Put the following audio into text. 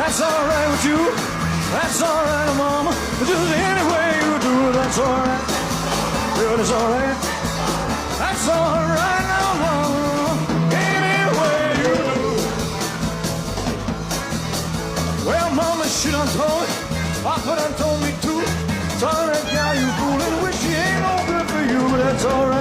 That's alright with you. That's alright, mama. Just any way you do it, that's alright. Yeah, that's alright. That's alright now, mama. Any way you do it. Well, mama, she done told me. Papa done told me too. Sorry, that gal you fooling with, she ain't no good for you, but that's alright.